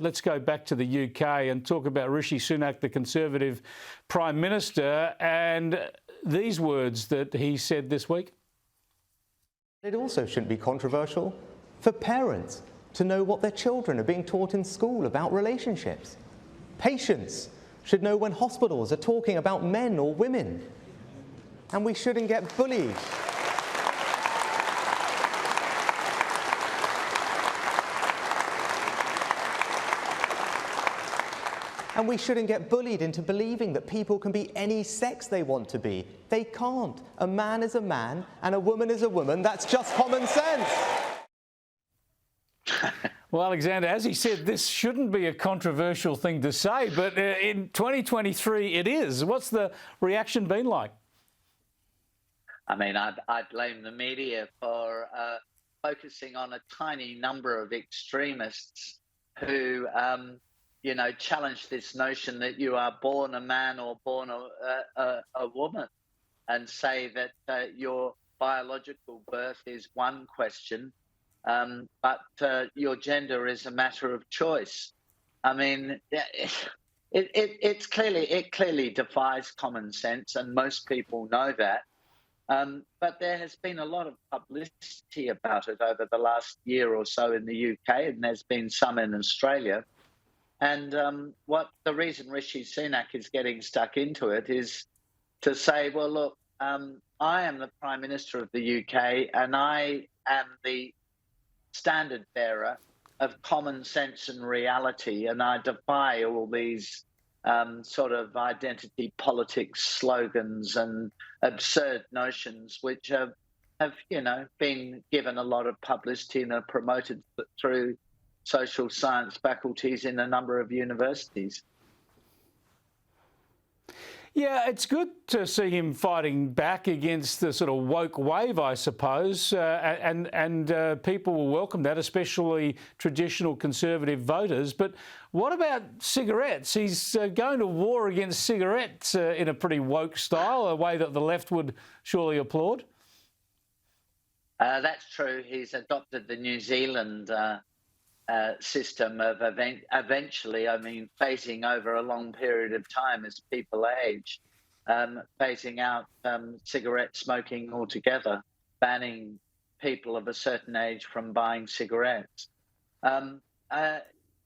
Let's go back to the UK and talk about Rishi Sunak, the Conservative Prime Minister, and these words that he said this week. It also shouldn't be controversial for parents to know what their children are being taught in school about relationships. Patients should know when hospitals are talking about men or women. And we shouldn't get bullied. And we shouldn't get bullied into believing that people can be any sex they want to be. They can't. A man is a man and a woman is a woman. That's just common sense. Well, Alexander, as he said, this shouldn't be a controversial thing to say, but in 2023 it is. What's the reaction been like? I mean, I blame the media for focusing on a tiny number of extremists who challenge this notion that you are born a man or born a woman, and say that your biological birth is one question, but your gender is a matter of choice. I mean, it clearly defies common sense, and most people know that. But there has been a lot of publicity about it over the last year or so in the UK, and there's been some in Australia. And the reason Rishi Sunak is getting stuck into it is to say, well, look, I am the Prime Minister of the UK, and I am the standard bearer of common sense and reality, and I defy all these sort of identity politics slogans and absurd notions which have been given a lot of publicity and are promoted through social science faculties in a number of universities. Yeah, it's good to see him fighting back against the sort of woke wave, I suppose, and people will welcome that, especially traditional Conservative voters. But what about cigarettes? He's going to war against cigarettes in a pretty woke style, a way that the left would surely applaud. That's true. He's adopted the New Zealand system of eventually, phasing over a long period of time as people age, phasing out cigarette smoking altogether, banning people of a certain age from buying cigarettes. I'm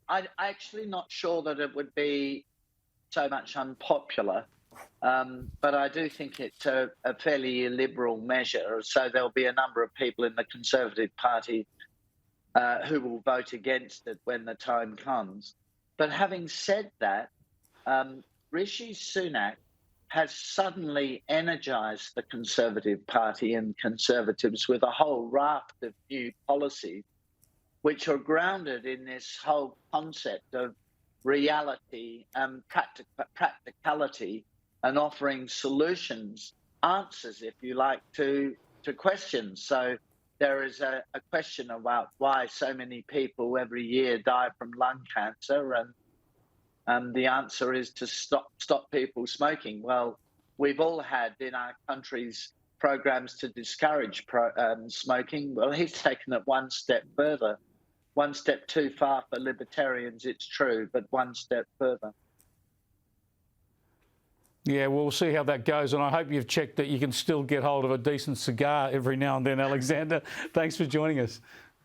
actually not sure that it would be so much unpopular, but I do think it's a fairly illiberal measure. So there'll be a number of people in the Conservative Party who will vote against it when the time comes. But having said that, Rishi Sunak has suddenly energised the Conservative Party and Conservatives with a whole raft of new policies which are grounded in this whole concept of reality and practicality, and offering solutions, answers, if you like, to questions. So there is a question about why so many people every year die from lung cancer, and the answer is to stop people smoking. Well, we've all had in our countries programs to discourage smoking. Well, he's taken it one step further, one step too far for libertarians, it's true, but one step further. Yeah, we'll see how that goes, and I hope you've checked that you can still get hold of a decent cigar every now and then, Alexander. Thanks for joining us.